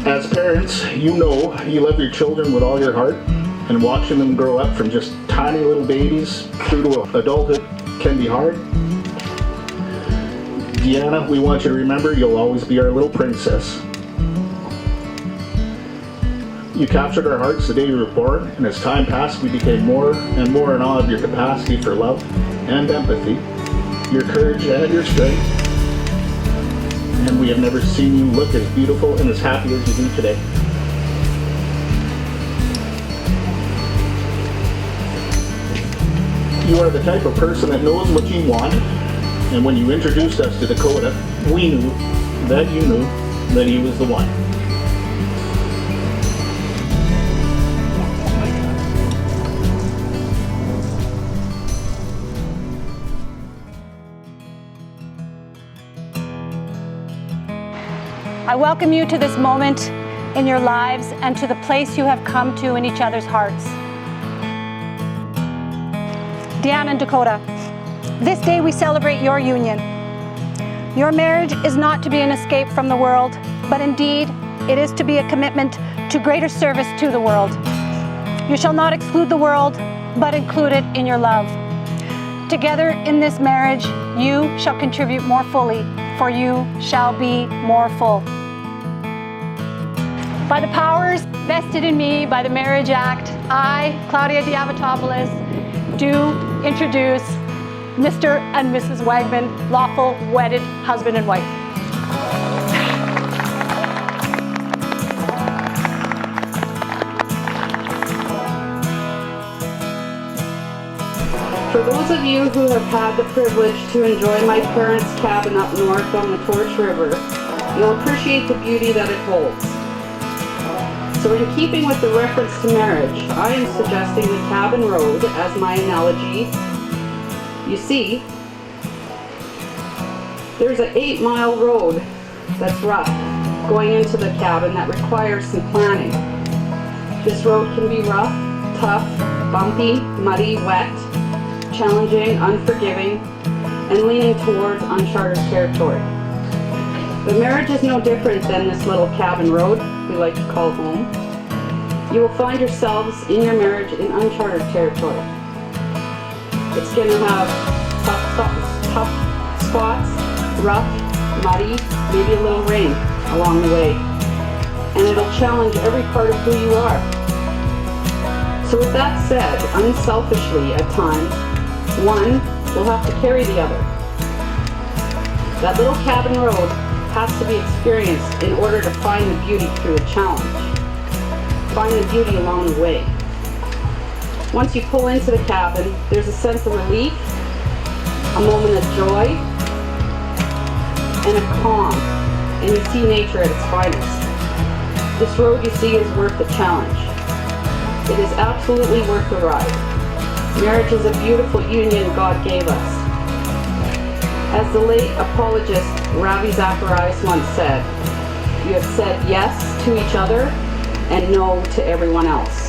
As parents, you know you love your children with all your heart, and watching them grow up from just tiny little babies through to adulthood can be hard. Deanna, we want you to remember you'll always be our little princess. You captured our hearts the day you were born, and as time passed, we became more and more in awe of your capacity for love and empathy, your courage and your strength. And we have never seen you look as beautiful and as happy as you do today. You are the type of person that knows what you want, and when you introduced us to Dakota, we knew that you knew that he was the one. I welcome you to this moment in your lives and to the place you have come to in each other's hearts. Deanna and Dakota, this day we celebrate your union. Your marriage is not to be an escape from the world, but indeed it is to be a commitment to greater service to the world. You shall not exclude the world, but include it in your love. Together in this marriage, you shall contribute more fully, for you shall be more full. By the powers vested in me by the Marriage Act, I, Claudia Diamatopoulos, do introduce Mr. and Mrs. Wagman, lawful wedded husband and wife. For those of you who have had the privilege to enjoy my parents' cabin up north on the Torch River, you'll appreciate the beauty that it holds. So in keeping with the reference to marriage, I am suggesting the cabin road as my analogy. You see, there's an 8-mile road that's rough going into the cabin that requires some planning. This road can be rough, tough, bumpy, muddy, wet, challenging, unforgiving, and leaning towards uncharted territory. The marriage is no different than this little cabin road we like to call home. You will find yourselves in your marriage in uncharted territory. It's going to have tough spots, rough, muddy, maybe a little rain along the way. And it'll challenge every part of who you are. So with that said, unselfishly at times, one will have to carry the other. That little cabin road has to be experienced in order to find the beauty through the challenge. Find the beauty along the way. Once you pull into the cabin, there's a sense of relief, a moment of joy, and a calm, and you see nature at its finest. This road you see is worth the challenge. It is absolutely worth the ride. Marriage is a beautiful union God gave us. As the late apologist Ravi Zacharias once said, you have said yes to each other and no to everyone else.